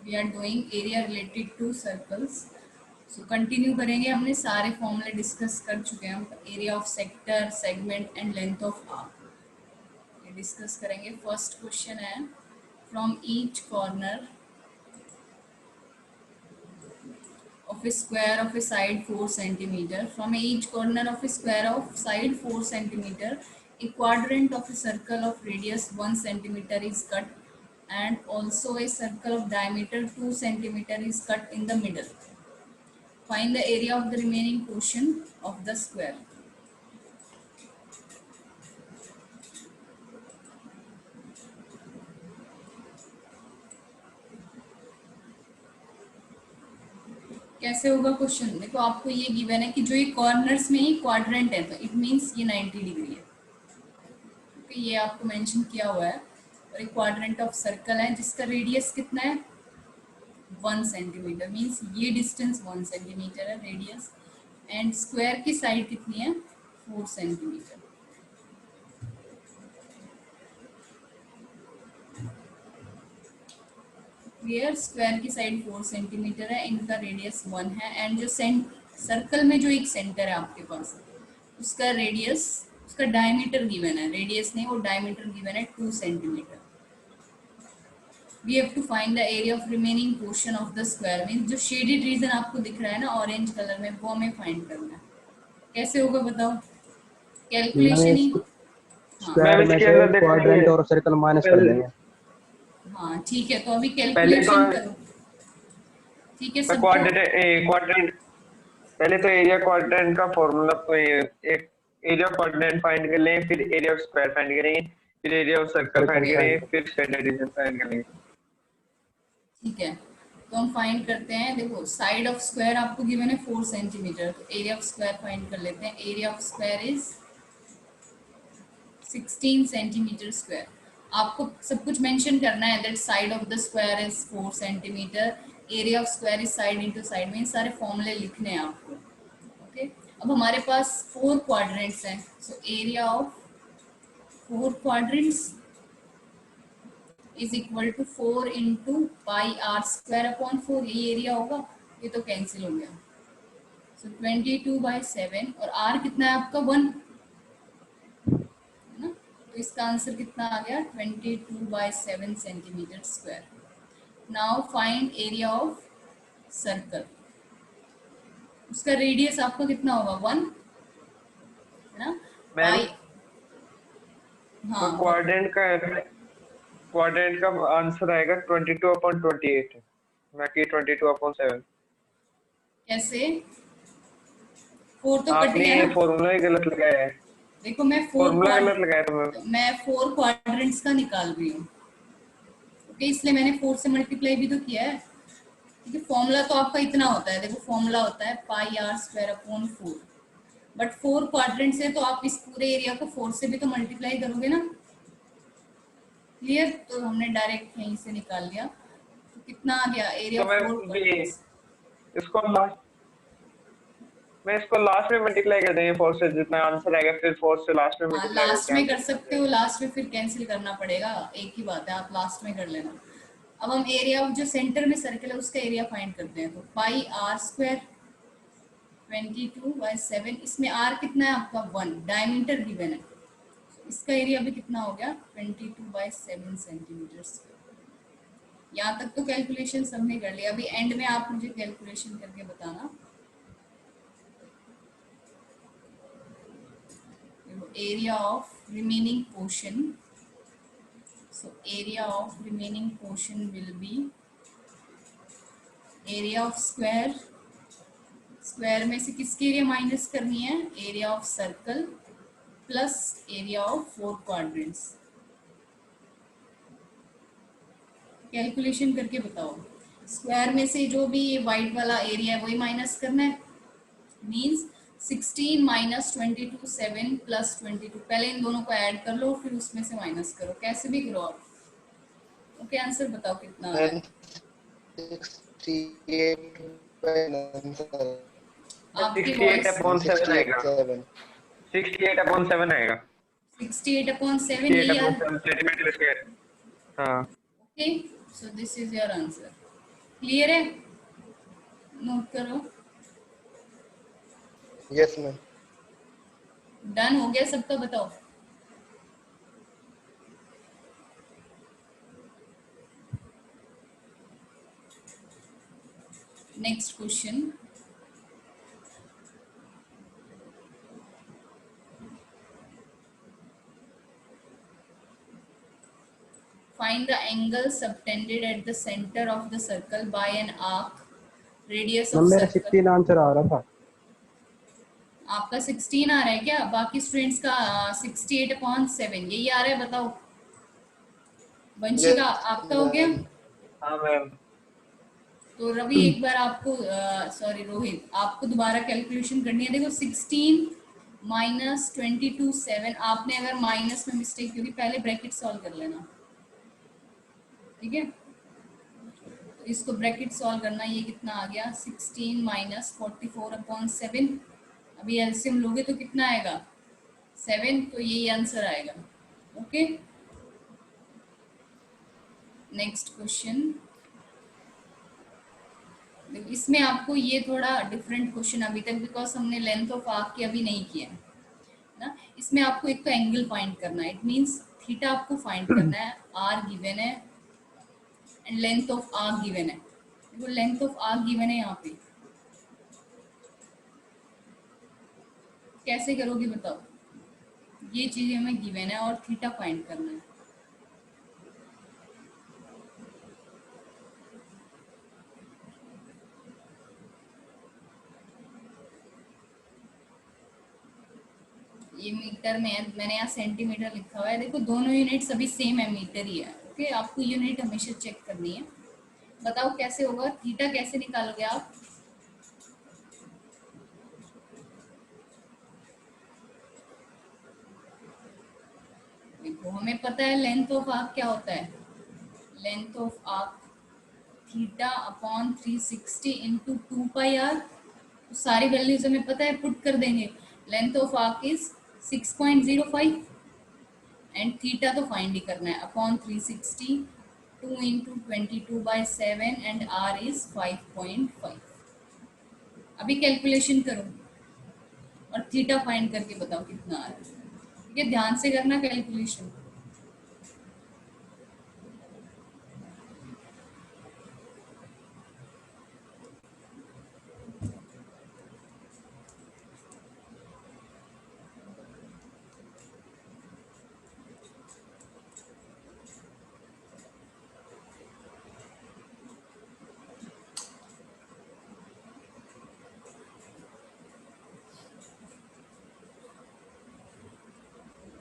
We are doing area related to circles. So continue करेंगे, हमने सारे फॉर्मूले डिस्कस कर चुके हैं। हम area of sector, segment and length of arc ये डिस्कस करेंगे। फर्स्ट क्वेश्चन है, from each corner of a square of a side 4 centimeter, from each corner of a square of side 4 centimeter, a quadrant of a circle of radius 1 centimeter is cut, and also a circle of diameter 2 centimeter is cut in the middle. Find the area of the remaining portion of the square. कैसे होगा question? देखो, आपको ये given है कि जो ये corners में ही क्वाड्रेंट है, तो इट मीन्स ये 90 डिग्री है। ओके, ये आपको मेंशन किया हुआ है। और एक क्वाड्रेंट ऑफ सर्कल है जिसका रेडियस कितना है? 1 सेंटीमीटर, मीन्स ये डिस्टेंस 1 सेंटीमीटर है रेडियस, एंड स्क्वायर की साइड कितनी है? 4 सेंटीमीटर। क्लियर? स्क्वायर की साइड 4 सेंटीमीटर है, इनका रेडियस 1 है, एंड जो सर्कल में जो एक सेंटर है आपके पास, उसका रेडियस, उसका डायमीटर गिवन है, रेडियस नहीं, वो डायमीटर गिवन है 2 centimetre. We have to find the area of remaining portion of the square, means जो शेडेड रीजन आपको दिख रहा है ना ऑरेंज कलर में, वो हमें फाइंड करना है। कैसे होगा बताओ? कैलकुलेशन ही। स्क्वायर में से क्वाड्रेंट और सर्कल माइनस कर देंगे। हाँ ठीक है, तो अभी कैलकुलेशन करो। ठीक है, सब क्वाड्रेंट पहले तो एरिया क्वाड्रेंट का फॉर्मूला, तो एक एरिया क्वाड्रेंट फाइंड कर लें, फिर एरिया ऑफ स्क्वायर फाइंड करेंगे, फिर एरिया ऑफ सर्कल फाइंड करेंगे, फिर स्टैंडर्ड रीजन फाइंड करेंगे। ठीक है, तो हम फाइंड करते हैं। देखो, साइड ऑफ स्क्वायर आपको गिवन है 4 सेंटीमीटर, तो एरिया ऑफ स्क्वायर फाइंड कर लेते हैं। Area of square is 16 centimetre square. आपको सब कुछ मेंशन करना है, that side of the square is 4 centimetre, area of square is side into side, में सारे फॉर्मूले लिखने हैं आपको। ओके, अब हमारे पास 4 क्वाड्रेंट्स हैं, so area of 4 quadrants is equal to 4 into pi are square upon 4, ये एरिया होगा, ये तो कैंसिल हो गया। सो 22/7, और आर कितना है आपका? 1 है ना, तो इसका आंसर कितना आ गया? 22/7 centimetre square. Now find area of circle. उसका रेडियस आपका कितना होगा? 1 है ना, पाई। हाँ, क्वाड्रेंट का आंसर आएगा 22/28, ना कि 22/7। कैसे? 4 तो कट गया ना, फॉर्मूला ही गलत लगाया है। देखो, मैं 4 गलत लगाया तो मैं 4 क्वाड्रेंट्स का निकाल रही हूँ। ओके, इसलिए मैंने 4 से मल्टीप्लाई भी तो किया है, क्योंकि फॉर्मूला तो आपका इतना होता है। देखो, फॉर्मूला होता है pi are square upon 4, but 4 quadrants है, तो आप इस पूरे एरिया को 4 से भी तो मल्टीप्लाई करोगे ना। क्लियर? तो हमने डायरेक्ट यहीं से निकाल लिया, तो कितना आ गया एरिया ऑफ 4 क्वाड्रेंट्स? मैं इसको लास्ट में मल्टीप्लाई कर देंगे 4 से, जितना आंसर आएगा, फिर 4 से लास्ट में मल्टीप्लाई लास्ट में कर सकते हो, लास्ट में फिर कैंसिल करना पड़ेगा, एक ही बात है, आप लास्ट में कर लेना। अब हम एरिया ऑफ जो सेंटर में सर्कल है उसका एरिया फाइंड करते हैं, तो पाई आर स्क्वायर 22/7, इसमें आर कितना है आपका? 1, डायमीटर गिवन है, इसका एरिया भी कितना हो गया? 22/7 सेंटीमीटर स्क्वायर। यहाँ तक तो कैलकुलेशन सबने कर लिया, अभी एंड में आप मुझे कैलकुलेशन करके बताना। Area of remaining portion, so area of remaining portion will be area of square, square में से किसकी एरिया माइनस करनी है? Area of circle plus area of 4 quadrants. Calculation करके बताओ। स्क्वायर में से जो भी ये वाइट वाला एरिया है वही माइनस करना है, मींस 16 माइनस 22 7 प्लस 22। पहले इन दोनों को ऐड कर लो, फिर उसमें से माइनस करो, कैसे भी करो आप। ओके, आंसर बताओ कितना आ रहा है? 68/7 आएगा। 68/7 आएगा। 68/7 सेंटीमीटर स्क्वायर। हाँ। Okay, so this is your answer. Clear है? नोट करो। Yes ma'am. डन हो गया सबका? बताओ। Next question, find the angle subtended at the center of the circle by an arc radius of ma'am मेरा circle। 16 answer आ रहा था। आपका 16 आ रहा है क्या? बाकी स्टूडेंट्स का 68/7 यही आ रहा है, बताओ। वंशिका आपका हो गया? हाँ मैम। तो रवि एक बार आपको, सॉरी रोहित, आपको दोबारा कैलकुलेशन करनी है। देखो 16 माइनस 22/7, आपने अगर माइनस में मिस्टेक की होगी पहले ब्रैकेट सॉल्व कर लेना, ठीक है? तो इसको ब्रैकेट सॉल्व करना, ये कितना आ गया 16 माइनस 44/7। अभी एलसीएम लोगे तो कितना आएगा 7, तो यही आंसर आएगा। Okay, next question. इसमें आपको ये थोड़ा डिफरेंट क्वेश्चन अभी तक, बिकॉज हमने लेंथ ऑफ आर्क की अभी नहीं किया है ना। इसमें आपको एक तो एंगल फाइंड करना है, इट मींस थीटा आपको फाइंड करना है, आर गिवन है and length of arc given है। देखो लेंथ ऑफ आर्क गिवन है यहाँ पे, कैसे करोगे बताओ? ये चीजें हमें गिवन है और थीटा फाइंड करना है। ये मीटर में है, मैंने यहाँ सेंटीमीटर लिखा हुआ है। देखो दोनों यूनिट्स अभी सेम है, मीटर ही है। ओके, आपको यूनिट हमेशा चेक करनी है। बताओ कैसे होगा? थीटा कैसे निकालोगे आप? देखो हमें पता है लेंथ ऑफ आर्क क्या होता है। Length of arc theta upon 360 into 2πr। तो सारी वैल्यूज हमें पता है, पुट कर देंगे। Length of arc is 6.05 and theta तो फाइंड ही करना है, अपॉन 360 2 इंटू 22/7 एंड आर इज 5.5। अभी कैलकुलेशन करो और थीटा फाइंड करके बताओ कितना आ रहा है। ठीक है, ध्यान से करना कैलकुलेशन।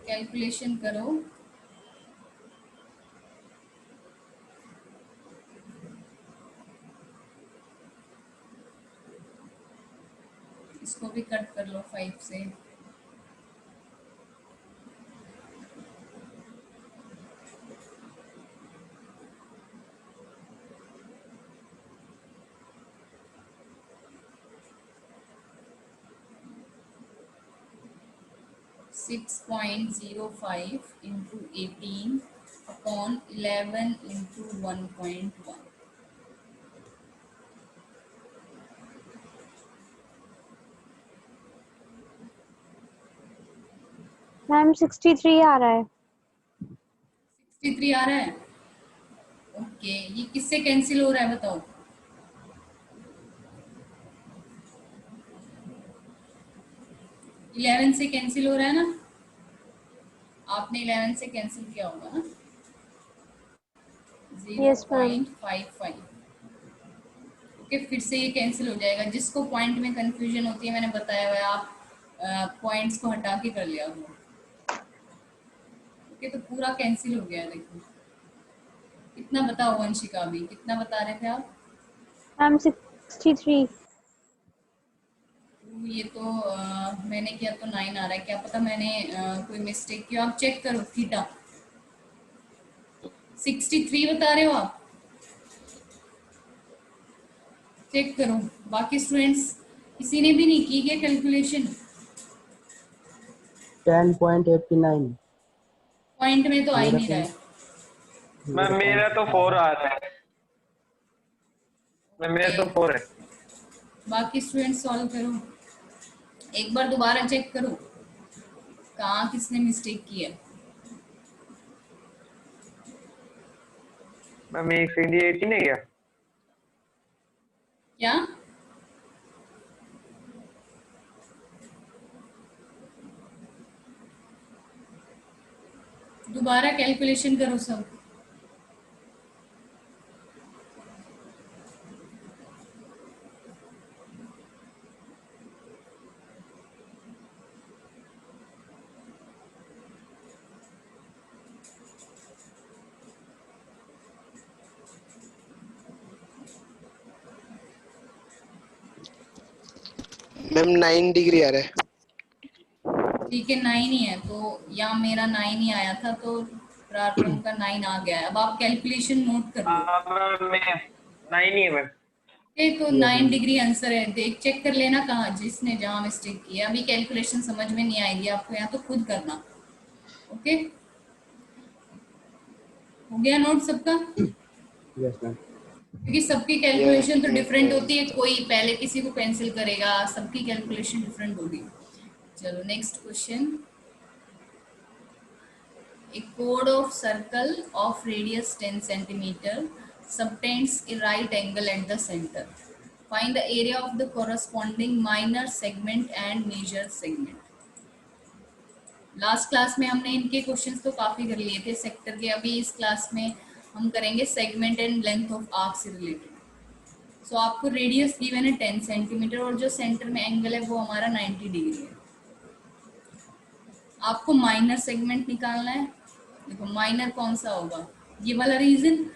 कैलकुलेशन करो। इसको भी कट कर लो 5 से। Six 6.05 into 18 upon 11 into 1.1। Ma'am 63 आ रहा है। 63 आ रहा है? ओके, ये किससे कैंसिल हो रहा है बताओ? इलेवन से कैंसिल हो रहा है ना? आपने 11 से कैंसिल किया होगा ना? Yes, ma'am. 0.55। ओके, फिर से ये कैंसिल हो जाएगा। जिसको पॉइंट में कंफ्यूजन होती है, मैंने बताया हुआ है, आप पॉइंट्स को हटा के कर लिया वो। ओके, तो पूरा कैंसिल हो गया। देखो कितना बताओ वंशिका, अभी कितना बता रहे थे आप? मैम 63। ये तो मैंने किया तो 9 आ रहा है। क्या पता मैंने कोई मिस्टेक किया। आप चेक करो थीटा। 63 बता रहे हो आप? चेक करो। बाकी स्टूडेंट्स किसी ने भी नहीं की क्या कैलकुलेशन? 10.89। पॉइंट में तो आ ही नहीं रहा है। मैम मेरा तो 4 आ रहा है। मेरे तो 4 है। बाकी स्टूडेंट सॉल्व करो, एक बार दोबारा चेक करो कहाँ किसने मिस्टेक की है। मैम 1 है क्या? क्या दोबारा कैलकुलेशन करो सब। मैम 9 डिग्री आ रहा है। ठीक है 9 ही है, तो यहाँ मेरा 9 ही आया था, तो पराक्रम का 9 आ गया है। अब आप कैलकुलेशन नोट कर लो। मैम मैं 9 ही है मैम। तो 9 डिग्री आंसर है, देख चेक कर लेना कहाँ जिसने जहाँ मिस्टेक की है। अभी कैलकुलेशन समझ में नहीं आएगी आपको, यहाँ तो खुद करना। ओके, हो गया नोट सबका? Yes ma'am. क्योंकि सबकी कैलकुलेशन तो डिफरेंट होती है, कोई पहले किसी को पेंसिल करेगा, सबकी कैलकुलेशन डिफरेंट होगी। चलो next question. A chord of circle of radius 10 centimeter subtends a right angle at the center. Find the area of the corresponding minor segment and major segment. Last class में हमने इनके questions तो काफी कर लिए थे सेक्टर के। अभी इस क्लास में हम करेंगे segment and length of arc से रिलेटेड। सो आपको रेडियस गिवन है 10 सेंटीमीटर और जो सेंटर में एंगल है वो हमारा 90 डिग्री है। आपको माइनर सेगमेंट निकालना है। देखो माइनर कौन सा होगा, ये वाला रीजन।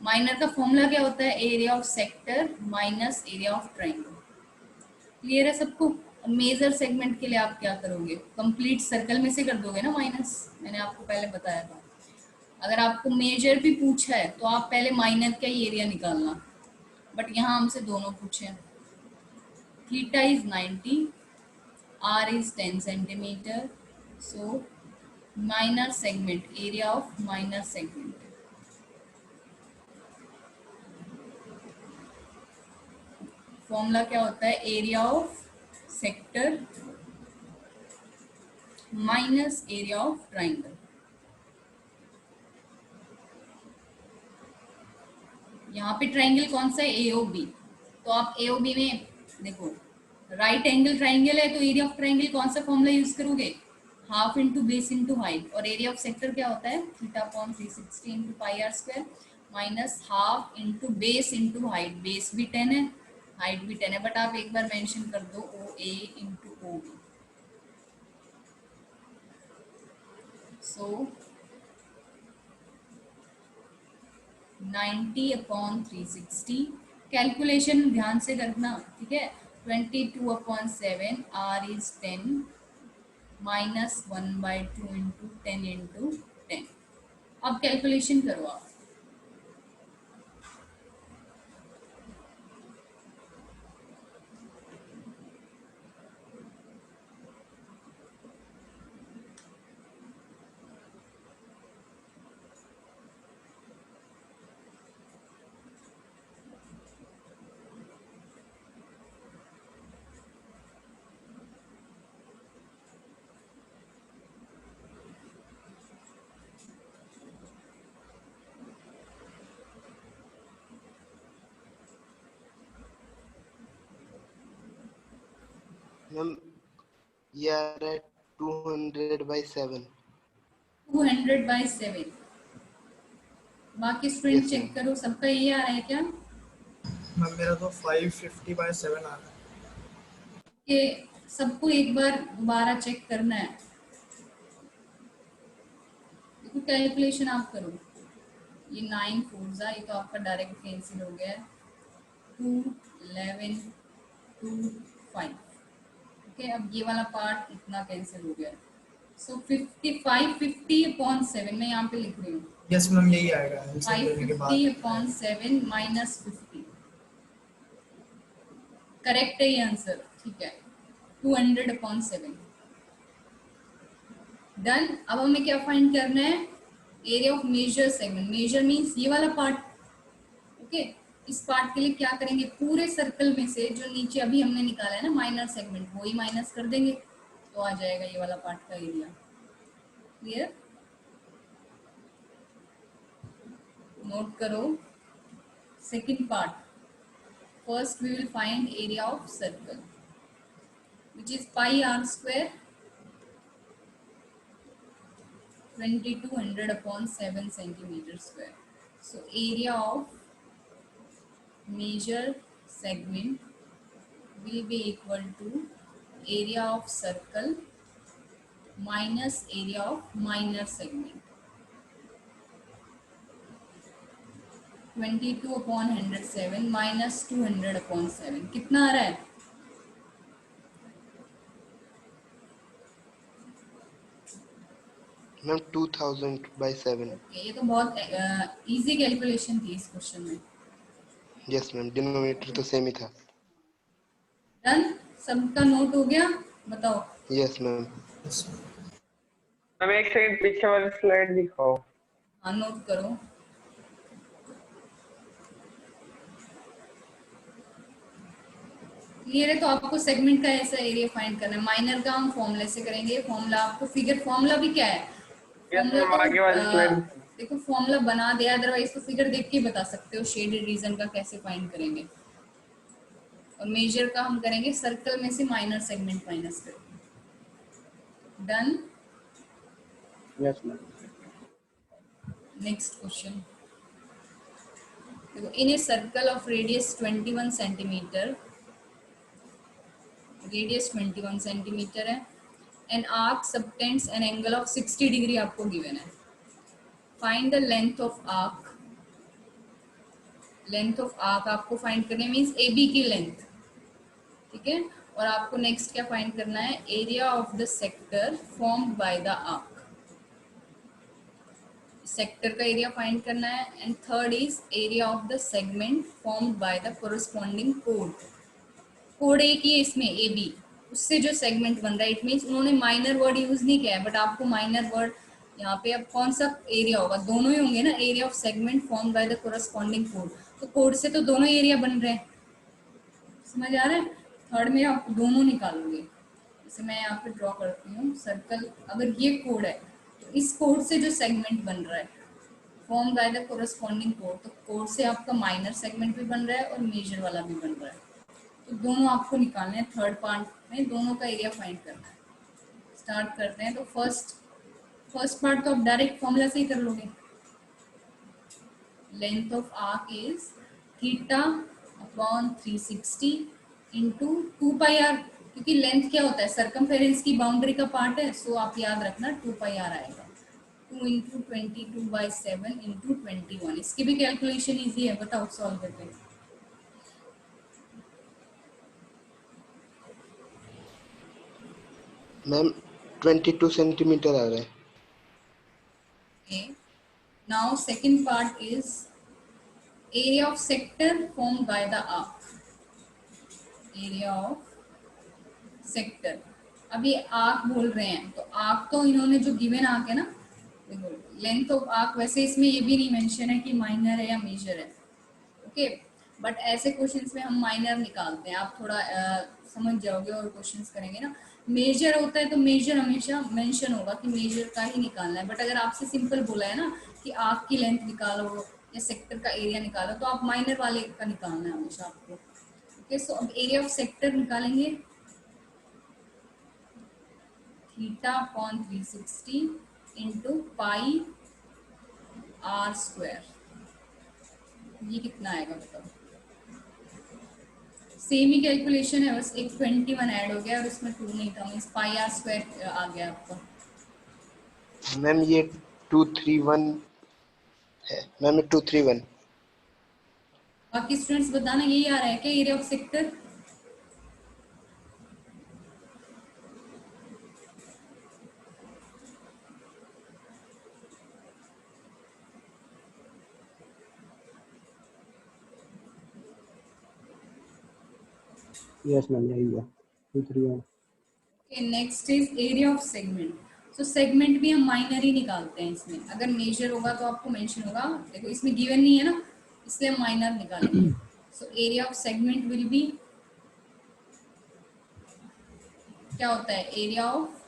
माइनर का फॉर्मूला क्या होता है, area of sector minus area of triangle. Clear है सबको? मेजर सेगमेंट के लिए आप क्या करोगे, कंप्लीट सर्कल में से कर दोगे ना माइनस, मैंने आपको पहले बताया था। अगर आपको मेजर भी पूछा है तो आप पहले माइनर का ही एरिया निकालना, बट यहाँ हमसे दोनों पूछे हैं। Theta is 90, r is 10 centimeter, so minor segment, area of minor segment. Formula क्या होता है, area of sector minus area of triangle. यहाँ पे ट्राइंगल कौन सा है, एओबी। तो आप एओबी में देखो राइट एंगल ट्राइंगल है, तो एरिया ऑफ ट्राइंगल कौन सा फॉर्मूला यूज करोगे, half into base into height. और एरिया ऑफ सेक्टर क्या होता है, theta upon 360 into pi are square minus half into base into height. Base भी 10 है, हाइट भी 10 है, बट आप एक बार मेंशन कर दो O A into O B. So 90 upon 360, calculation ध्यान से करना, ठीक है। 22 upon 7, r is 10 minus 1/2 into 10 into 10। अब कैलकुलेशन करो आप। मैम ये आ रहा है 200/7। 200/7। बाकी स्टूडेंट Yes, चेक ma'am. करो सबका ये आ रहा है क्या, मैम मेरा तो 550/7 आ रहा है। कि सबको एक बार दोबारा चेक करना है। देखो कैलकुलेशन आप करो, ये 9 4 ये तो आपका डायरेक्ट कैंसिल हो गया है, 2 11 2 5। ओके, अब ये वाला पार्ट इतना कैंसिल हो गया है। सो 50 मैं यहाँ पे लिख रही हूँ यस मैम यही आएगा आंसर देने के बाद। 550/7 माइनस 50। करेक्ट है ये आंसर, ठीक है। 200/7 डन। अब हमें क्या फाइंड करना है, area of major segment. Major means ये वाला पार्ट, ओके। इस पार्ट के लिए क्या करेंगे, पूरे सर्कल में से जो नीचे अभी हमने निकाला है ना माइनर सेगमेंट, वही माइनस कर देंगे तो आ जाएगा ये वाला पार्ट का एरिया। क्लियर? नोट करो। Second part, first we will find area of circle which is pi r square 2200 upon 7 centimeter square. So area of major segment will be equal to area of circle minus area of minor segment. 22 upon 107 minus 200 upon 7 कितना आ रहा है? Ma'am 2000/7। Okay, ये तो बहुत easy calculation थी इस question में। Yes ma'am, denominator तो सेम ही था। डन, सबका नोट हो गया? बताओ। Yes ma'am. हमें एक सेकंड पीछे वाली स्लाइड दिखाओ। हाँ, नोट करो। क्लियर है? तो आपको सेगमेंट का ऐसा एरिया फाइंड करना है। माइनर का हम फॉर्मूले से करेंगे। फॉर्मूला आपको फिगर, फॉर्मूला भी क्या है, यस फॉर्मूला मैम, आगे वाली तो स्लाइड। देखो फॉर्मूला बना दिया, अदरवाइज तो फिगर देख के बता सकते हो शेडेड रीजन का कैसे फाइंड करेंगे। और मेजर का हम करेंगे सर्कल में से माइनर सेगमेंट माइनस करके। Done. Yes ma'am. Next question देखो, in a circle of radius 21 centimetre, radius 21 centimetre है, an arc subtends an angle of 60 degree आपको गिवन है। Find the length of arc. Length of arc आपको find करने means A B की length, ठीक है। और आपको नेक्स्ट क्या फाइंड करना है, area of the sector formed by the arc. Sector का एरिया फाइंड करना है। And third is area of the segment formed by the corresponding code. Code एक ही है इसमें, ए बी, उससे जो सेगमेंट बन रहा है। इट मीन्स उन्होंने माइनर वर्ड यूज नहीं किया है, बट आपको माइनर वर्ड यहाँ पे अब कौन सा एरिया होगा, दोनों ही होंगे ना। Area of segment form by the corresponding code, तो कोड से तो दोनों एरिया बन रहे हैं। समझ आ रहा है? थर्ड में आप दोनों निकालोगे। जैसे मैं यहाँ पे ड्रॉ करती हूँ सर्कल, अगर ये कोड है तो इस कोड से जो सेगमेंट बन रहा है form by the corresponding code, तो कोड से आपका माइनर सेगमेंट भी बन रहा है और मेजर वाला भी बन रहा है। तो दोनों आपको निकालने हैं। थर्ड पार्ट में दोनों का एरिया फाइंड करना है। स्टार्ट करते हैं। तो फर्स्ट पार्ट तो आप डायरेक्ट फॉर्मूला से ही कर लोगे। Length of arc is theta upon 360 into 2πr, क्योंकि लेंथ क्या होता है, सर्कमफेरेंस की बाउंड्री का पार्ट है। सो आप याद रखना 2πr आएगा। 2 इंटू 22/7 इंटू 21। इसकी भी कैलकुलेशन इजी है, बताओ सॉल्व करते हैं। मैम 22 सेंटीमीटर आ रहा है। Okay. Now second part is area of sector formed by the arc. Area of sector. अब ये आर्क बोल रहे हैं, तो आर्क तो इन्होंने जो गिवन आर्क है ना, देखो लेंथ ऑफ आर्क, वैसे इसमें ये भी नहीं मेंशन है कि माइनर है या मेजर है, ओके। बट ऐसे क्वेश्चंस में हम माइनर निकालते हैं, आप थोड़ा समझ जाओगे और क्वेश्चंस करेंगे ना। मेजर होता है तो मेजर हमेशा मेंशन होगा कि मेजर का ही निकालना है। बट अगर आपसे सिंपल बोला है ना कि आर्क की लेंथ निकालो या सेक्टर का एरिया निकालो, तो आप माइनर वाले का निकालना है हमेशा आपको, ओके। सो अब एरिया ऑफ सेक्टर निकालेंगे, theta upon 360 into pi are square. ये कितना आएगा बताओ? सेम ही कैलकुलेशन है, बस एक 21 ऐड हो गया और उसमें 2 नहीं था, मीन्स पाई आर स्क्वायर आ गया आपका। मैम ये 231 है। मैम 231। बाकी स्टूडेंट्स बताना यही आ रहा है क्या area of sector? Yes ma'am, यही है 231। Okay, next is area of segment. So segment भी हम माइनर ही निकालते हैं इसमें। अगर मेजर होगा तो आपको मेंशन होगा, देखो इसमें गिवन नहीं है ना, इसलिए माइनर निकालेंगे। सो area of segment will be, क्या होता है, area of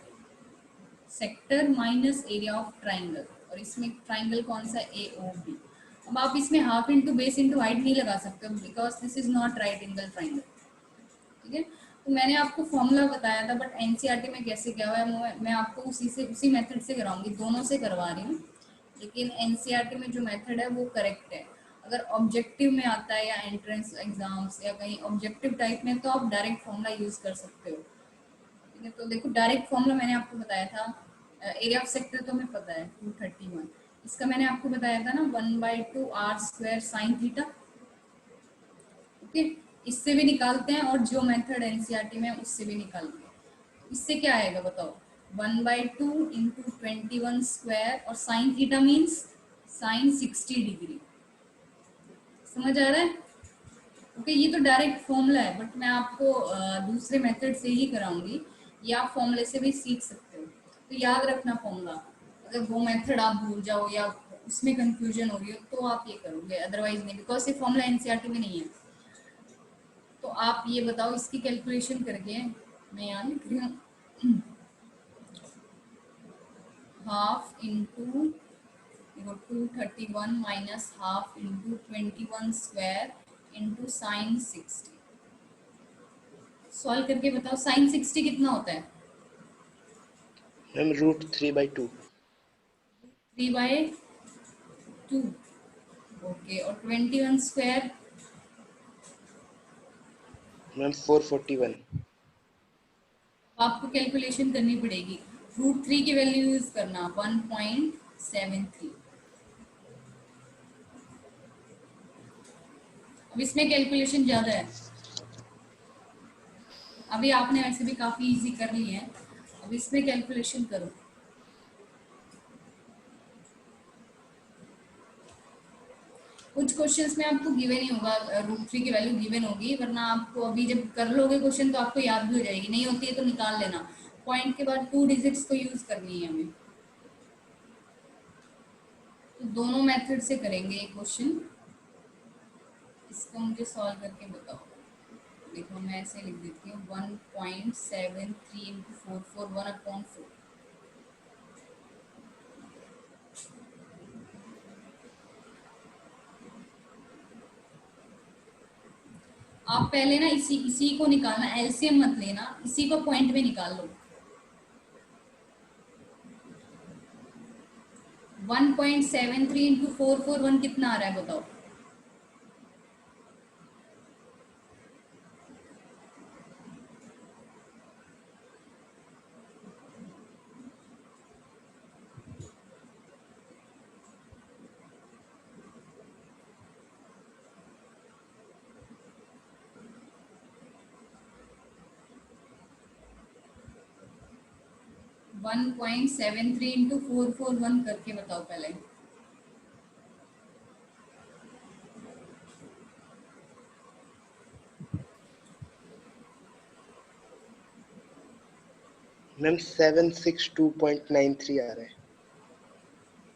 sector minus area of triangle, और इसमें ट्राइंगल कौन सा, ए ओ बी। अब आप इसमें half into base into height नहीं लगा सकते because this is not right angle triangle, ठीक है। तो मैंने आपको फॉर्मूला बताया था, बट एनसीईआरटी में कैसे क्या हुआ है मैं आपको उसी मेथड से कराऊंगी, दोनों से करवा रही हूँ, लेकिन एनसीईआरटी में जो मेथड है वो करेक्ट है। अगर ऑब्जेक्टिव में आता है या एंट्रेंस एग्जाम्स या कहीं ऑब्जेक्टिव टाइप में, तो आप डायरेक्ट फॉर्मूला यूज कर सकते हो, ठीक है। तो देखो डायरेक्ट फॉर्मूला मैंने आपको बताया था, एरिया ऑफ सेक्टर तो हमें पता है 231, इसका मैंने आपको बताया था ना 1/2 r square sine theta, okay. इससे भी निकालते हैं और जो मेथड एनसीईआरटी में है उससे भी निकालते हैं। इससे क्या आएगा बताओ, 1/2 इंटू 21 स्क्वायर, और sine theta means sign 60 degree, समझ आ रहा है, ओके। ये तो डायरेक्ट फॉर्मूला है, बट मैं आपको दूसरे मेथड से ही कराऊंगी, या आप फॉर्मूले से भी सीख सकते हो। तो याद रखना फॉर्मूला, अगर वो मेथड आप भूल जाओ या उसमें कंफ्यूजन हो रही हो तो आप ये करोगे, अदरवाइज नहीं, बिकॉज ये फॉर्मूला एनसीईआरटी में नहीं है। तो आप ये बताओ, इसकी कैलकुलेशन करके मैं यहाँ लिख रही हूँ, half into 231 minus half into 21 square into sine 60। Solve करके बताओ साइन 60 कितना होता है, मैम √3/2। 3/2, ओके। और 21 स्क्वायर, मैम 441। आपको कैलकुलेशन करनी पड़ेगी, √3 की वैल्यू यूज करना 1.73। अब इसमें कैलकुलेशन ज़्यादा है, अभी आपने वैसे भी काफ़ी इजी कर ली है, अब इसमें कैलकुलेशन करो। कुछ क्वेश्चंस में आपको गिवन ही होगा, √3 की वैल्यू गिवन होगी, वरना आपको अभी जब कर लोगे क्वेश्चन तो आपको याद भी हो जाएगी, नहीं होती है तो निकाल लेना। पॉइंट के बाद 2 डिजिट्स को यूज करनी है हमें, तो दोनों मेथड से करेंगे ये क्वेश्चन। इसको मुझे सॉल्व करके बताओ। देखो मैं ऐसे लिख देती हूँ 1.73 इंटू 441/4। आप पहले ना इसी को निकालना, एलसीएम मत लेना, इसी को पॉइंट में निकाल लो। 1.73 इंटू 441 कितना आ रहा है बताओ, वन 1.73 इंटू 441 करके बताओ पहले। मैम 762.93 आ रहा है।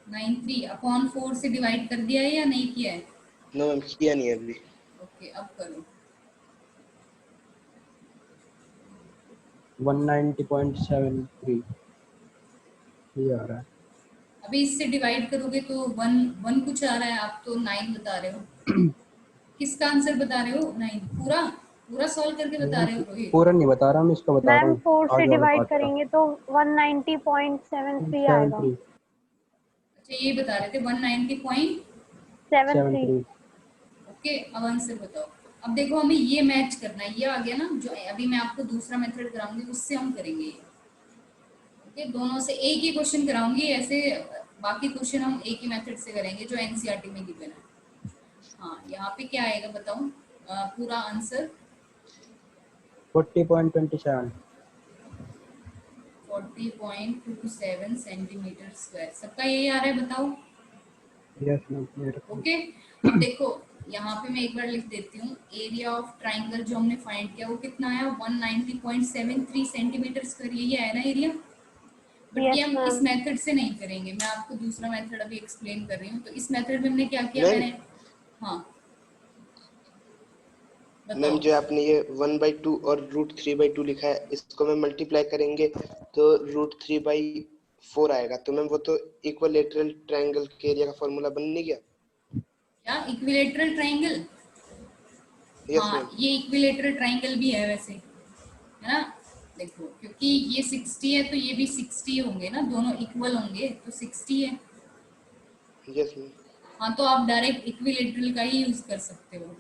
93 अपॉन 4 से डिवाइड कर दिया है या नहीं किया है, नो मैम किया नहीं है अभी। ओके अब करो। 190.73 ये आ रहा है। अभी इससे डिवाइड करोगे तो 1 कुछ आ रहा है, आप तो 9 बता रहे हो। किसका आंसर बता रहे हो, 9 पूरा पूरा सॉल्व करके बता रहे हो रोहित? पूरा नहीं बता रहा, मैं इसका बता रहा मैम हूँ 4 से आगे वाला डिवाइड पार्ट का। करेंगे तो 190.73 आएगा। 73 अच्छा ये बता रहे थे 190.73, 73। ओके। अब आंसर बताओ। अब देखो हमें ये मैच करना है, ये आ गया ना, जो अभी मैं आपको दूसरा मेथड कराऊंगी उससे हम करेंगे ये, ओके। दोनों से एक ही क्वेश्चन कराऊंगी, ऐसे बाकी क्वेश्चन हम एक ही मेथड से करेंगे जो एनसीईआरटी में गिवन है। हाँ यहाँ पे क्या आएगा बताओ, पूरा आंसर 40.27 40.27 सेंटीमीटर स्क्वायर, सबका यही आ रहा है बताओ, यस मैम। ओके। अब देखो यहाँ पे मैं एक बार लिख देती हूँ, एरिया ऑफ ट्राइंगल जो हमने फाइंड किया वो कितना आया, 190.73 सेंटीमीटर स्क्वायर, यही आया ना एरिया। बट ये यस हम इस मैम। मेथड से नहीं करेंगे, मैं आपको दूसरा मेथड अभी एक्सप्लेन कर रही हूँ। तो इस मेथड में हमने क्या किया, मैम मैंने, हाँ मैम जो आपने ये 1/2 और √3/2 लिखा है, इसको मैं मल्टीप्लाई करेंगे तो √3/4 आएगा। तो मैम वो तो इक्विलैटरल ट्रायंगल के एरिया का फॉर्मूला बन नहीं गया? क्या इक्विलेटरल ट्रायंगल? यस हाँ, मैम। ये इक्विलेटरल ट्रायंगल भी है वैसे, है ना। देखो, क्योंकि ये 60 है तो ये भी 60 होंगे ना, दोनों इक्वल होंगे तो 60 है। Yes ma'am. हाँ, तो आप डायरेक्ट इक्विलेटरल का ही यूज कर सकते हो।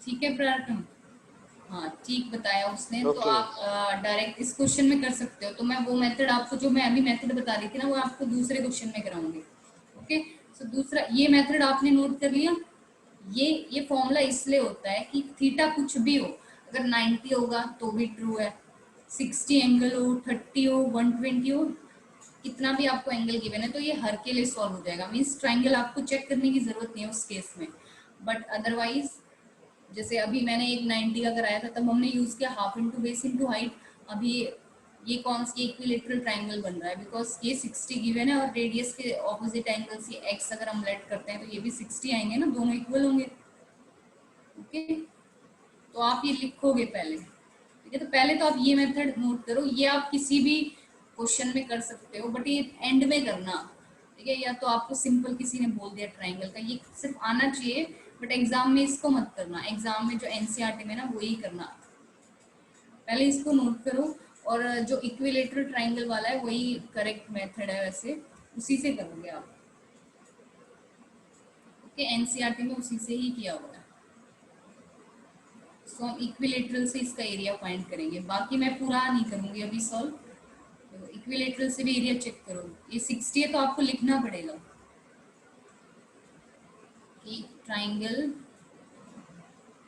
ठीक है प्रार्थना? हाँ, ठीक बताया उसने। तो ओके मैम। आप डायरेक्ट इस क्वेश्चन में कर सकते हो। तो मैं वो मेथड आपको, जो मैं अभी मेथड बता रही थी ना, वो आपको दूसरे क्वेश्चन में कराऊंगी। ओके, सो दूसरा ये मेथड आपने नोट कर लिया। ये फॉर्मूला इसलिए होता है कि थीटा कुछ भी हो, अगर 90 होगा तो भी ट्रू है, 60 एंगल हो, 30 हो, 120 हो, कितना भी आपको एंगल गिवन है तो ये हर के लिए सॉल्व हो जाएगा। मीन्स ट्राइंगल आपको चेक करने की जरूरत नहीं है उस केस में। बट अदरवाइज, जैसे अभी मैंने एक 90 का कराया था, तब हमने यूज किया half into base into height. अभी ये कौन सी इक्विलेटरल ट्राइंगल बन रहा है, बिकॉज ये 60 गिवन है और रेडियस के ऑपोजिट एंगल्स ये एक्स अगर हम लेट करते हैं तो ये भी 60 आएंगे ना, दोनों इक्वल होंगे। ओके, तो आप ये लिखोगे पहले। ठीक है, तो पहले तो आप ये मेथड नोट करो। ये आप किसी भी क्वेश्चन में कर सकते हो, बट ये एंड में करना। ठीक है, या तो आपको सिंपल किसी ने बोल दिया ट्राइंगल का, ये सिर्फ आना चाहिए, बट एग्जाम में इसको मत करना। एग्जाम में जो एनसीईआरटी में ना वही करना, पहले इसको नोट करो। और जो इक्विलेटरल ट्राइंगल वाला है वही करेक्ट मेथड है वैसे, उसी से करोगे आप। ओके, एनसीईआरटी में उसी से ही किया हुआ है। सो हम इक्विलेटरल से इसका एरिया फाइंड करेंगे, बाकी मैं पूरा नहीं करूंगी अभी सॉल्व। तो इक्विलेटरल से भी एरिया चेक करो। ये 60 है तो आपको लिखना पड़ेगा कि triangle,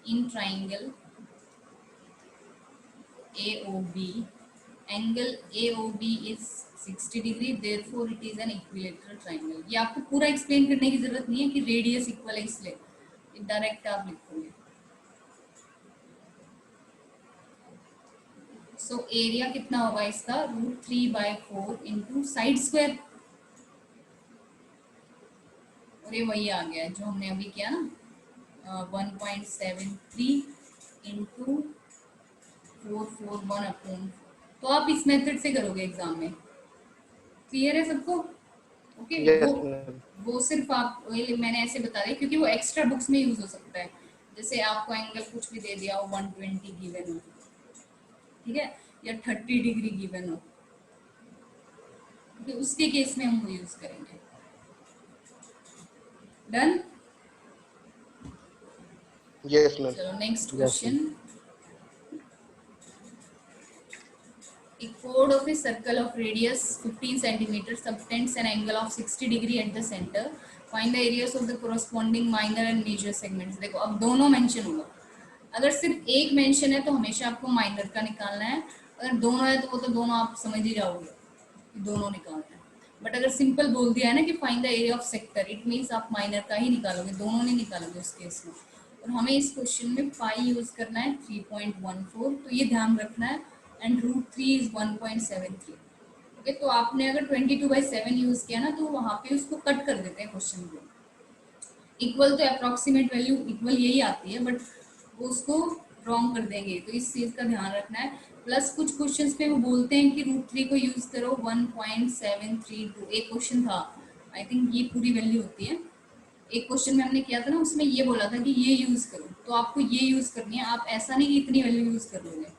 in triangle AOB, angle AOB is 60 degree, therefore it is an equilateral triangle। ये आपको पूरा एक्सप्लेन करने की जरूरत नहीं है कि रेडियस इक्वल है इसलिए, डायरेक्ट आप लिखोगे। सो एरिया कितना होगा इसका, √3/4 इंटू साइड स्क्वायर। और ये वही आ गया है जो हमने अभी किया ना, 1.73 इंटू 441 तो आप इस मेथड से करोगे एग्जाम में। क्लियर है सबको? Okay, yes ma'am. वो सिर्फ आप, मैंने ऐसे बता दिया क्योंकि वो एक्स्ट्रा बुक्स में यूज हो सकता है। जैसे आपको एंगल कुछ भी दे दिया हो, 120 गिवन हो, ठीक है, या 30 डिग्री गिवन हो, तो उसके केस में हम वो यूज करेंगे। डन? Yes ma'am. चलो next Yes, question. A chord of a circle of radius 15 centimeters subtends an angle of 60 degree at the center. Find the areas of the corresponding minor and major segments। देखो, अब दोनों mention होगा। अगर सिर्फ एक mention है तो हमेशा आपको माइनर का निकालना है। अगर दोनों है तो वो तो दोनों आप समझ ही जाओगे कि दोनों निकालना है। बट अगर सिंपल बोल दिया है ना कि find the area of sector, it means आप माइनर का ही निकालोगे, दोनों नहीं निकालोगे उस केस में। और हमें इस क्वेश्चन में पाई यूज करना है 3.14, तो ये ध्यान रखना है। And √3 is 1.73। ओके, तो आपने अगर 22/7 यूज किया ना तो वहां पे उसको कट कर देते हैं क्वेश्चन को। इक्वल तो अप्रोक्सीमेट वैल्यू इक्वल यही आती है, बट वो उसको रॉन्ग कर देंगे, तो इस चीज का ध्यान रखना है। प्लस कुछ क्वेश्चंस पे वो बोलते हैं कि √3 को यूज करो 1.732। एक क्वेश्चन था, आई थिंक ये पूरी वैल्यू होती है। एक क्वेश्चन में हमने किया था ना, उसमें ये बोला था कि ये यूज करो, तो आपको ये यूज करनी है। आप ऐसा नहीं कि इतनी वैल्यू यूज कर लोगे।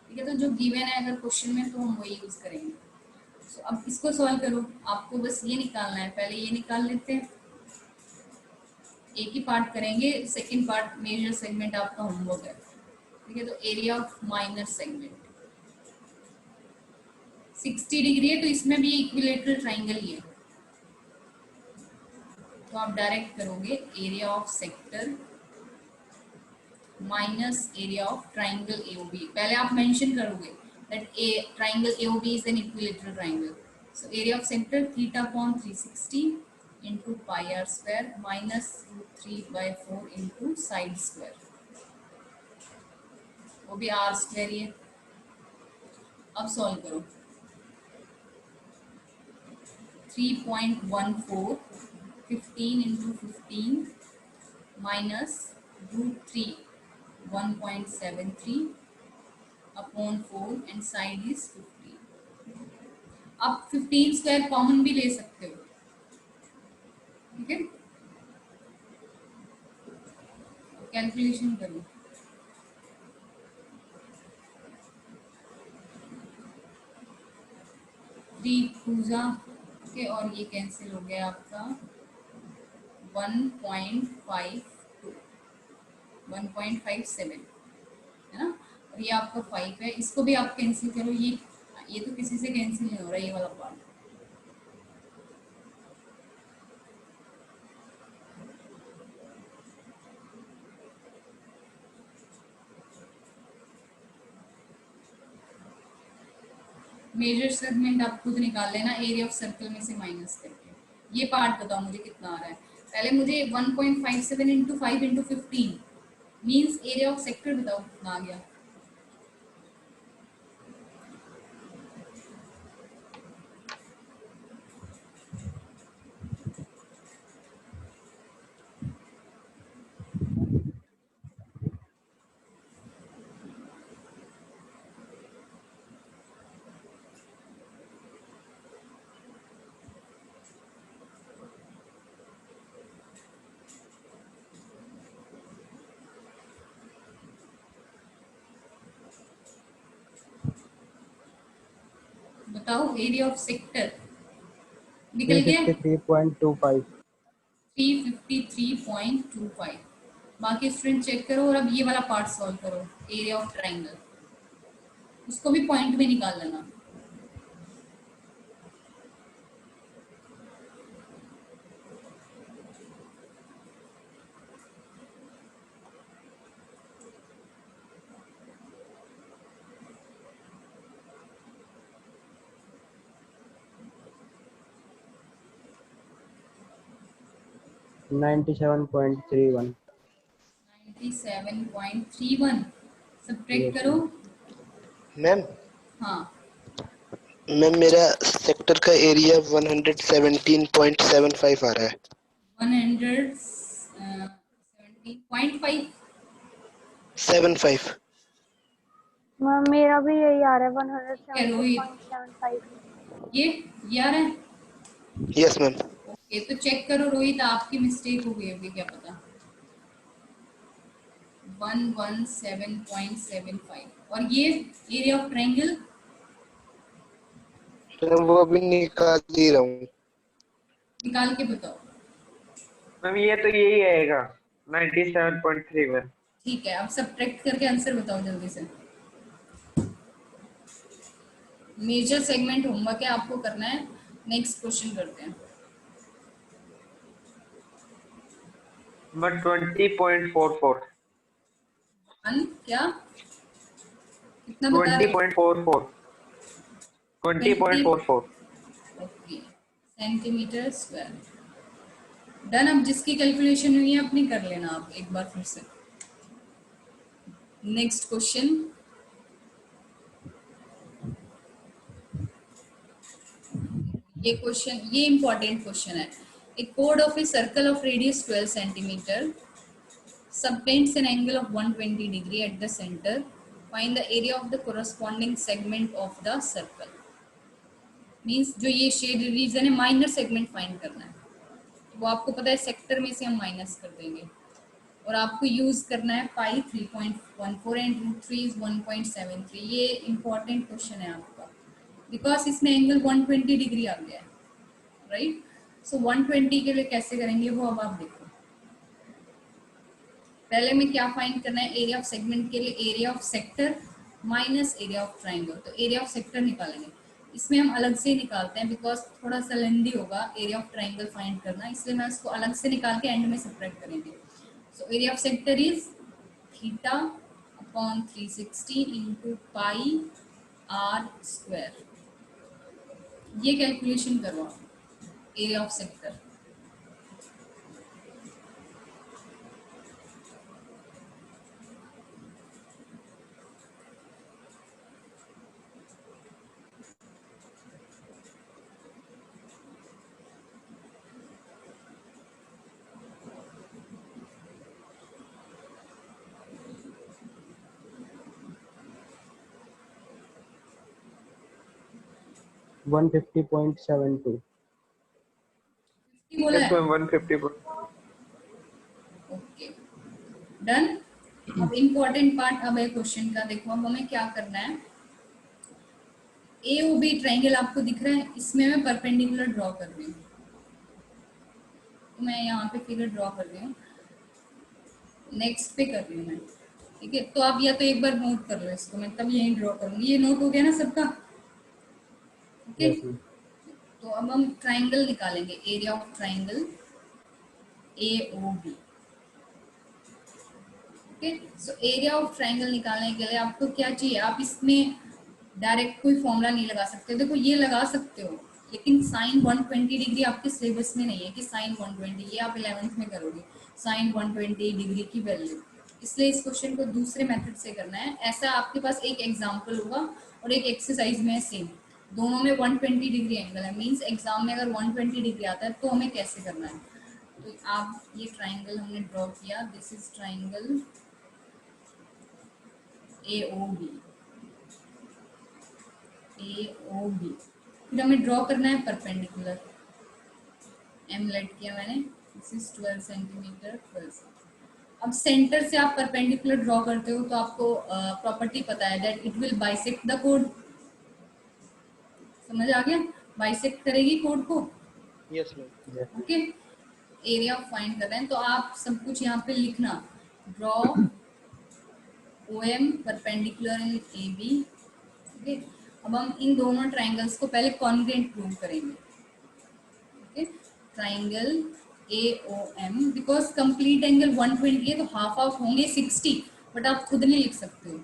ठीक है, तो जो गिवन है अगर क्वेश्चन में तो हम वही यूज करेंगे। तो अब इसको सॉल्व करो, आपको बस ये निकालना है। पहले ये निकाल लेते हैं, एक ही पार्ट करेंगे, सेकंड पार्ट मेजर सेगमेंट आपका होमवर्क है। ठीक है, तो area of minor segment 60 degree है, तो इसमें भी इक्विलेटरल ट्राइंगल ही है, तो आप डायरेक्ट करोगे area of sector minus area of triangle AOB। पहले आप मेंशन करोगे that a triangle AOB is an equilateral triangle. So area of sector θ/360 into πr² minus √3/4 into side square, वो भी r² ही है। अब सॉल्व करो, 3.14 15 into 15 minus √3 1.73 upon 4 and side is 15। आप 15 square common भी ले सकते हो, ठीक है। कैलकुलेशन करो। थ्री पूजा के और ये कैंसिल हो गया आपका 1.52 1.57 है ना, और ये आपका 5 है। इसको भी आप कैंसिल करो, ये तो किसी से कैंसिल नहीं हो रहा ये वाला पार्ट। मेजर सेगमेंट आप खुद निकाल लेना एरिया ऑफ सर्कल में से माइनस करके। ये पार्ट बताओ मुझे कितना आ रहा है। पहले मुझे 1.57 into 5 into 15 means area of sector बताओ कितना आ गया। बताओ एरिया ऑफ सेक्टर निकल गया 353.25। 353.25। बाकी स्टूडेंट चेक करो और अब ये वाला पार्ट सॉल्व करो एरिया ऑफ ट्राइंगल, उसको भी पॉइंट में निकाल लेना। नाइन्टी 97.31। 97.31 सब्ट्रैक्ट करो। मैम हाँ मैम मेरा सेक्टर का एरिया 117.75 आ रहा है। 117.5 75। मैम मेरा भी यही आ रहा है क्या रोहित 117.75। ये आ रहा है। Yes ma'am. ओके तो चेक करो रोहित आपकी मिस्टेक हो गई होगी क्या पता। 117.75 और ये एरिया ऑफ ट्रायंगल मैम वो अभी निकाल ही रहा हूँ। निकाल के बताओ। मैम ये तो यही आएगा 97.31। ठीक है अब सब्ट्रैक्ट करके आंसर बताओ जल्दी से। मेजर सेगमेंट होमवर्क है आपको करना है। नेक्स्ट क्वेश्चन करते हैं। नंबर 20.44। क्या कितना बता रहे हो। 20.44। 20.44। Okay centimetre square. डन। अब जिसकी कैलकुलेशन हुई है अपनी कर लेना आप एक बार फिर से। Next question. ये क्वेश्चन ये इंपॉर्टेंट क्वेश्चन है। ए कोड of a circle of radius 12 centimetre subtends an angle of 120 degree at the center. Find the area of the corresponding segment of the circle. Means जो ये shade reason है minor segment find करना है। वो आपको पता है सेक्टर में से हम माइनस कर देंगे और आपको यूज करना है पाई 3.14 एंड रूट 3 इज 1.73। ये इंपॉर्टेंट क्वेश्चन है आपका बिकॉज इसमें एंगल 120 डिग्री आ गया है राइट। सो 120 के लिए कैसे करेंगे वो अब आप देखो। पहले में क्या फाइंड करना है एरिया ऑफ सेगमेंट के लिए area of sector minus area of triangle. तो एरिया ऑफ सेक्टर निकालेंगे। इसमें हम अलग से निकालते हैं बिकॉज थोड़ा सा लेंदी होगा एरिया ऑफ ट्राइंगल फाइंड करना, इसलिए मैं उसको अलग से निकाल के एंड में सब्ट्रैक्ट करेंगे। So area of sector is theta upon 360 into pi are square. ये कैलकुलेशन करो आप एरिया ऑफ सेक्टर। 150.72. बोला yes है, ma'am 150 ओके डन। अब इम्पोर्टेंट पार्ट अब है क्वेश्चन का, देखो अब हमें क्या करना है। ए ओ बी ट्राइंगल आपको दिख रहा है, इसमें मैं परपेंडिकुलर ड्रॉ कर रही हूँ, तो मैं यहाँ पे फिगर ड्रॉ कर रही हूँ, नेक्स्ट पे कर रही हूँ मैं, ठीक है। तो आप या तो एक बार नोट कर लो इसको, मैं तब यही ड्रॉ करूँगी। ये नोट हो गया ना सबका, ओके। Yes ma'am. तो अब हम ट्राइंगल निकालेंगे, area of triangle A O B, okay. So area of triangle निकालने के लिए आपको क्या चाहिए, आप इसमें डायरेक्ट कोई फॉर्मूला नहीं लगा सकते, देखो ये लगा सकते हो, लेकिन साइन 120 डिग्री आपके सिलेबस में नहीं है कि साइन 120, ये आप 11th में करोगे साइन 120 डिग्री की वैल्यू, इसलिए इस क्वेश्चन को दूसरे मेथड से करना है। ऐसा आपके पास एक एग्जाम्पल होगा और एक एक्सरसाइज में है सेम, दोनों में 120 डिग्री एंगल है, मीन्स एग्जाम में अगर 120 डिग्री आता है तो हमें कैसे करना है। तो आप ये ट्राइंगल हमने ड्रॉ किया, this is triangle AOB, AOB। फिर हमें ड्रॉ करना है परपेंडिकुलर, एम लेट किया मैंने, दिस इज 12 सेंटीमीटर 12। अब सेंटर से आप परपेंडिकुलर ड्रॉ करते हो तो आपको प्रॉपर्टी पता है that it will bisect the code, समझ आ गया, बाइसेक्ट करेगी कोड को, yes ma'am. Yes. Okay. Area find कर रहे हैं तो आप सब कुछ यहाँ पे लिखना, ड्रॉ OM परपेंडिकुलर इन AB, ओके। अब हम इन दोनों ट्राइंगल्स को पहले कॉन्ग्रुएंट प्रूव करेंगे, okay. Triangle AOM, because complete angle 120 है तो हाफ ऑफ होंगे 60, बट आप खुद नहीं लिख सकते हो,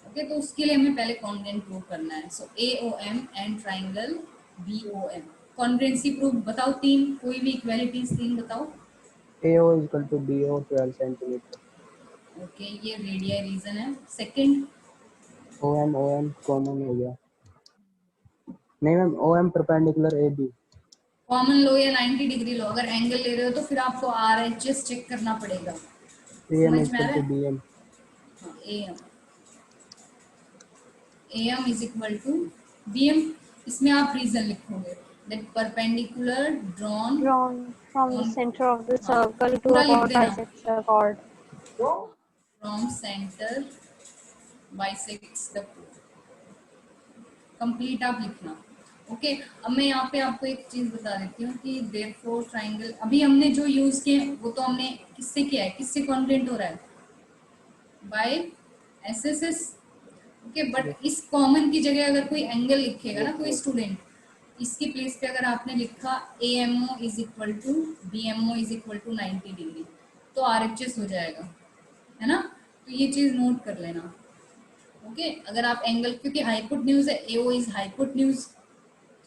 ओके। तो उसके लिए हमें पहले कॉन्ग्रुएंट प्रूव करना है। सो AOM and triangle BOM, congruency proof बताओ, तीन कोई भी इक्वालिटीज तीन बताओ। AO is equal to BO 12 centimeter. Okay ये रेडियल रीजन है। सेकंड, OM कॉमन हो गया, नहीं ma'am OM perpendicular AB. Common लो या 90 डिग्री लो, अगर एंगल ले रहे हो तो फिर आपको RHS चेक करना पड़ेगा, AM समझ is में आ equal रहा to है। BM. AM is equal to BM, इसमें आप रीजन लिखोगे that perpendicular drawn Drawn from the on, center of the हाँ circle to पूरा a लिख chord देना, bisects the chord. From centre bisects the, complete आप लिखना, ओके। अब मैं यहाँ पे आपको एक चीज बता देती हूँ कि देयरफॉर ट्राइंगल, अभी हमने जो यूज किए वो तो हमने किससे किया है, किससे कॉन्ग्रुएंट हो रहा है, बाय SSS, ओके। बट इस कॉमन की जगह अगर कोई एंगल लिखेगा ना कोई स्टूडेंट, इसकी प्लेस पे अगर आपने लिखा AMO is equal to BMO is equal to 90 degree, तो RHS हो जाएगा, है ना। तो ये चीज नोट कर लेना, ओके। अगर आप एंगल, क्योंकि हाइपोटेन्यूज है, AO इज हाइपोटेन्यूज,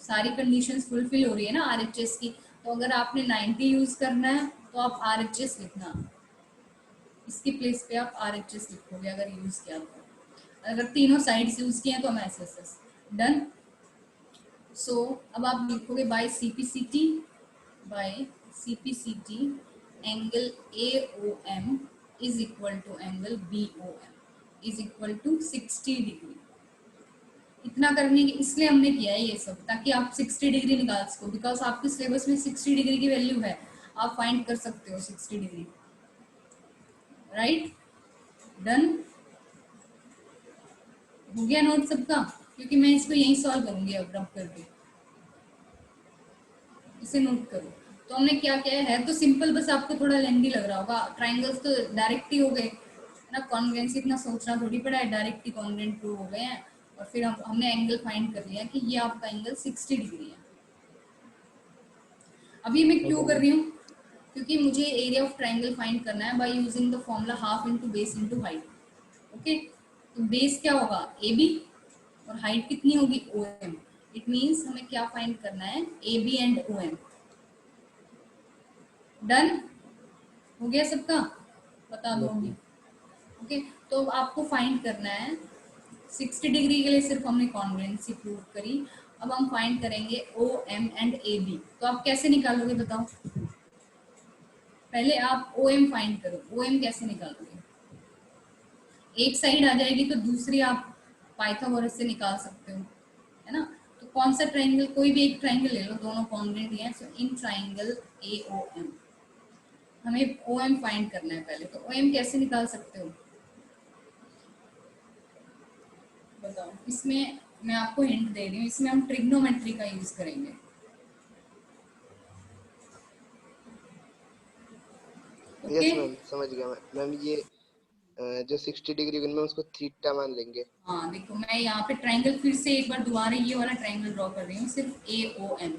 सारी कंडीशंस फुलफिल हो रही है ना RHS की, तो अगर आपने 90 यूज करना है तो आप RHS लिखना, इसकी प्लेस पे आप RHS लिखोगे अगर यूज किया तो, अगर तीनों साइड्स यूज किए तो हम SSS, डन। सो अब आप लिखोगे by CPCT angle AOM is equal to angle BOM is equal to 60 degree. इतना करने के इसलिए हमने किया है ये सब, ताकि आप 60 डिग्री निकाल सको, बिकॉज आपके सिलेबस में 60 डिग्री की वैल्यू है, आप फाइंड कर सकते हो 60 डिग्री, राइट। डन, हो गया नोट सबका, क्योंकि मैं इसको यहीं सॉल्व करूंगी अब रब करके, इसे नोट करो। तो हमने क्या किया है तो सिंपल, बस आपको थोड़ा लेंथी लग रहा होगा, ट्राइंगल्स तो डायरेक्ट ही हो गए ना, कॉन्ग्रुएंसी इतना सोचना थोड़ी पड़ा है, डायरेक्ट ही कॉन्ग्रुएंट प्रूव हो गए हैं। और फिर हमने एंगल फाइंड कर लिया कि ये आपका एंगल 60 डिग्री है। अभी मैं क्यों कर रही हूँ, क्योंकि मुझे एरिया ऑफ ट्राइंगल फाइंड करना है by using the formula half into base into height, okay. तो बेस क्या होगा AB और हाइट कितनी होगी OM, इट मींस हमें क्या फाइंड करना है AB एंड OM, डन, हो गया सबका, बता दो अभी, ओके। तो आपको फाइंड करना है 60 डिग्री के लिए सिर्फ हमने कॉन्ग्रुएंसी प्रूव करी, अब हम फाइंड करेंगे OM एंड AB। तो आप कैसे निकालोगे बताओ, पहले आप OM फाइंड करो, OM कैसे निकालोगे, एक साइड आ जाएगी तो दूसरी आप पाइथागोरस से निकाल सकते हो, है ना। तो कौन सा ट्राइंगल, कोई भी एक ट्राइंगल ले लो, दोनों कॉन्ग्रुएंट ही हैं, सो इन ट्राइंगल AOM हमें OM फाइंड करना है पहले। तो OM कैसे निकाल सकते हो बताओ। इसमें मैं आपको हिंट दे रही हूँ, इसमें हम ट्रिग्नोमेट्री का यूज करेंगे। ओके, यस मैम, समझ गया मैम। ये जो 60 डिग्री में उसको थीटा मान लेंगे। हाँ देखो मैं यहाँ पे ट्राइंगल फिर से एक बार दोबारा ये वाला ट्राइंगल ड्रॉ कर रही हूँ, सिर्फ AOM।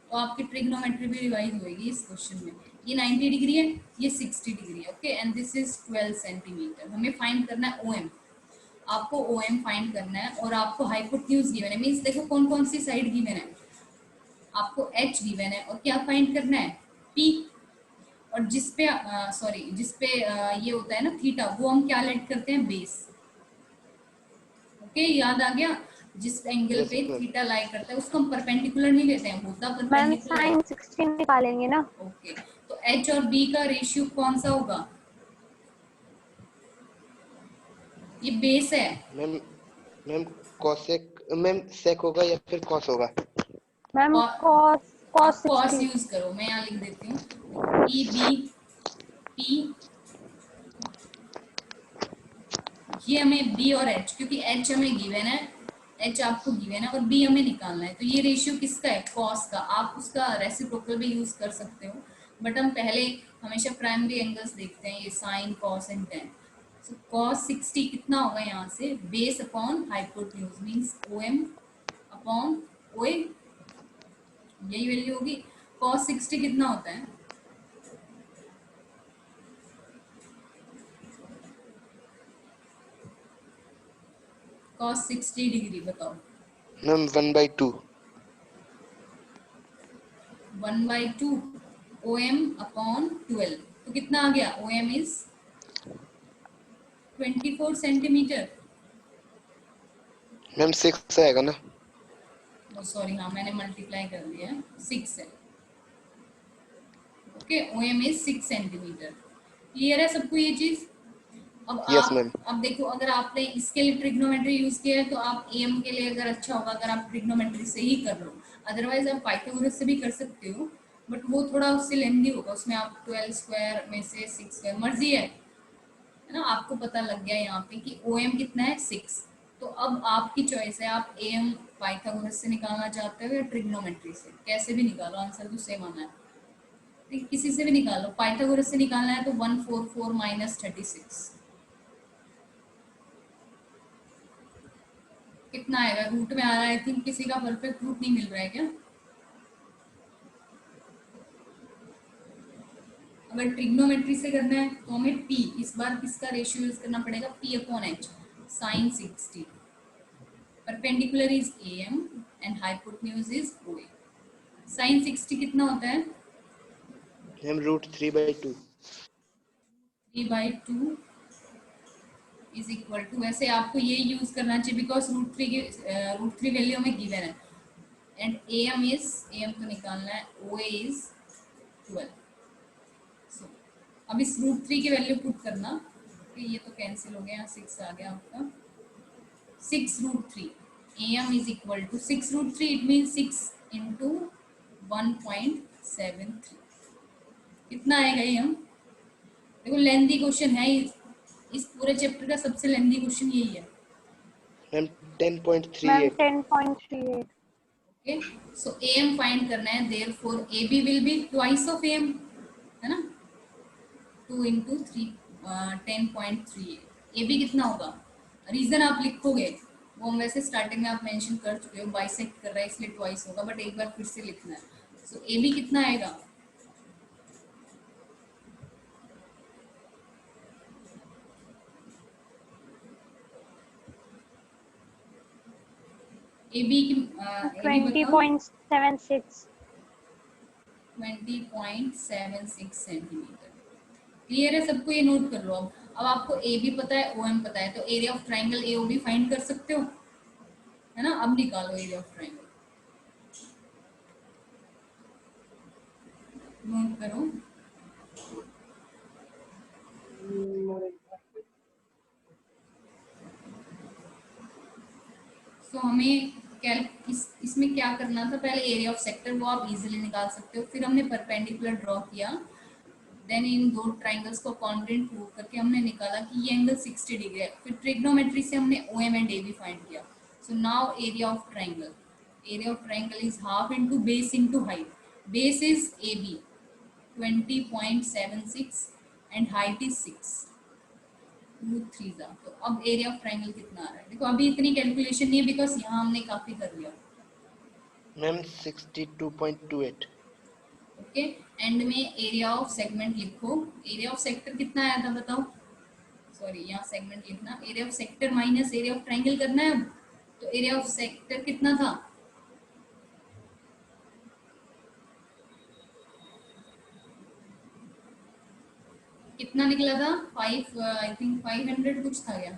तो आपकी ट्रिग्नोमेट्री भी रिवाइज होगी इस क्वेश्चन में। ये 90 डिग्री है, ये 60 डिग्री है, okay, and this is 12 centimetre. हमें फाइंड करना है OM। आपको OM फाइंड करना है और आपको हाइपोटेन्यूज गिवन है, मींस देखो कौन कौन सी साइड गिवन है। आपको H गिवन है और क्या फाइंड करना है P, और जिसपे जिसपे ये होता है ना थीटा, वो हम क्या लेट करते हैं बेस। ओके, याद आ गया। जिस एंगल यस पे मैम। थीटा लाई करता है उसको हम परपेंडिकुलर नहीं लेते हैं, होता मैम परपेंडिकुलर है। साइन 16 निकालेंगे ना। ओके, तो H और B का रेशियो कौन सा होगा, ये बेस है। मैम मैम कॉसेक मैम सेक होगा या फिर कॉस होगा? मैम और कॉस कॉस आप कॉस 60। यूज करो, मैं यहाँ लिख देती हूँ EB P, ये हमें B और H, क्योंकि H हमें गिवन है, H आपको गिवन है और B हमें निकालना है। तो ये रेशियो किसका है, कॉस का। आप उसका रेसिप्रोकल भी यूज कर सकते हो, बट हम पहले हमेशा प्राइमरी एंगल्स देखते हैं, ये sine cos and ten. So cos 60 कितना होगा यहाँ से, base upon hypotenuse means OM upon OA, यही वैल्यू होगी। कॉस 60 कितना होता है, कॉस 60 डिग्री बताओ। मैम 1/2। 1/2 OM अपॉन 12, तो कितना आ गया, OM इज 24 सेंटीमीटर। मैम 6 आएगा ना? सॉरी, हाँ मैंने मल्टीप्लाई कर दिया है, 6 है। Okay, OM is 6 centimetre. Clear है सबको ये चीज। अब यस मैम। अब देखो, अगर आपने इसके लिए ट्रिग्नोमेट्री यूज किया है तो आप AM के लिए अगर अच्छा होगा अगर आप ट्रिग्नोमेट्री से ही कर लो, अदरवाइज आप पाइथागोरस से भी कर सकते हो, बट वो थोड़ा उससे लेंदी होगा, उसमें आप 12 स्क्वायर में से 6 स्क्वायर, मर्जी है ना। आपको पता लग गया यहाँ पे कि OM कितना है 6। तो अब आपकी चॉइस है, आप AM पाइथागोरस से निकालना चाहते हो या ट्रिग्नोमेट्री से, कैसे भी निकालो, आंसर तो सेम आना है। ठीक, किसी से भी निकालो। पाइथागोरस से निकालना है तो 144 माइनस 36 कितना आएगा, रूट में आ रहा है। आई थिंक किसी का परफेक्ट रूट नहीं मिल रहा है क्या। अगर ट्रिग्नोमेट्री से करना है तो हमें P, इस बार किसका रेशियो यूज करना पड़ेगा, P अपॉन H, sine 60। Perpendicular is AM and hypotenuse is OA। Sine 60 कितना होता है, मैम √3/2। 3/2 इज इक्वल टू, वैसे आपको ये यूज करना चाहिए बिकॉज √3 वैल्यू हमें गिवन है, एंड AM तो निकालना है, OA इज 12। सो अब इस √3 की वैल्यू पुट करना, कि ये तो कैंसिल हो गया, यहाँ 6 आ गया आपका, 6√3 AM is equal to 6√3, it mean 6 into 1.73। कितना आएगा ये, हम देखो लेंदी क्वेश्चन है, इस पूरे चैप्टर का सबसे लेंदी क्वेश्चन यही है। Ma'am ma'am 10.38। 10.38। Okay, so AM find करना है, therefore AB will be twice of AM, है ना, 2 इंटू 3, 10.38। AB कितना होगा, रीजन आप लिखोगे वो हम वैसे स्टार्टिंग में आप मेंशन कर चुके हो, बाइसेक्ट कर रहा है इसलिए ट्वाइस होगा, बट एक बार फिर से लिखना है। सो AB कितना आएगा, AB बताओ, 20.76। 20.76 सेंटीमीटर। क्लियर है सबको, ये नोट कर लो। अब आपको AB पता है, OM पता है, तो area of triangle AOB find कर सकते हो, है ना। अब निकालो एरिया ऑफ ट्राइंगल, नोट करो। सो हमें इसमें क्या करना था, पहले एरिया ऑफ सेक्टर वो आप इजीली निकाल सकते हो, फिर हमने परपेंडिकुलर ड्रॉ किया, देन इन दो ट्राइंगल्स को कॉन्ग्रुएंट प्रूव करके हमने निकाला कि ये एंगल 60 डिग्री है, फिर ट्रिग्नोमेट्री से हमने OM एंड AB फाइंड किया। So now area of triangle is half into base into height, base is AB 20.76 and height is 6, 2 3 जा। तो अब एरिया ऑफ ट्राइंगल कितना आ रहा है, देखो अभी इतनी कैलकुलेशन नहीं है बिकॉज यहाँ हमने काफी कर लिया। मैम 62.28। ओके, एंड में एरिया ऑफ सेगमेंट लिखो, एरिया ऑफ सेक्टर कितना आया था बताओ, सॉरी यहाँ सेगमेंट लिखना, area of sector minus area of triangle करना है अब, तो एरिया ऑफ सेक्टर कितना था, कितना निकला था 5 आई थिंक 500 कुछ था क्या,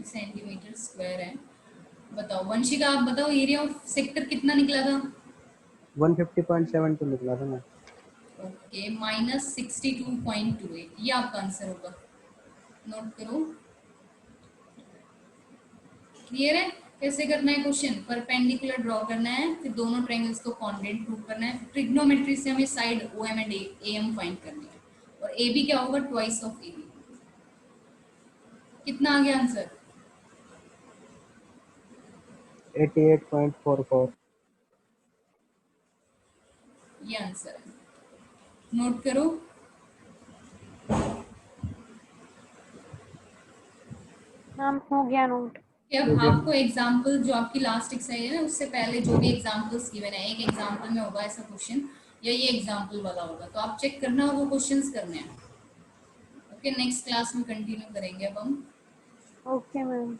सेंटीमीटर स्क्वायर है। बताओ वंशिका, आप बताओ एरिया ऑफ सेक्टर कितना निकला था। 150.72 निकला था ना। ओके, माइनस 62.28 ये आपका आंसर होगा, नोट करो। क्लियर है कैसे करना है क्वेश्चन, परपेंडिकुलर ड्रॉ करना है, फिर दोनों ट्रायंगल्स को कॉन्ग्रुएंट प्रूव करना है, ट्रिग्नोमेट्री से हमें side OM and AM find करनी है, और AB क्या होगा, ट्वाइस ऑफ AB। कितना आ गया आंसर, 88.44। ये आंसर है, नोट करो। मैम हो गया नोट। अब आपको एग्जाम्पल जो आपकी लास्ट एक्सरसाइज है उससे पहले जो भी एग्जाम्पल्स गिवन है, एक एग्जाम्पल में होगा ऐसा क्वेश्चन या ये एग्जाम्पल वाला होगा, तो आप चेक करना और वो क्वेश्चंस करने हैं। ओके, नेक्स्ट क्लास में कंटिन्यू करेंगे अब हम। Okay ma'am.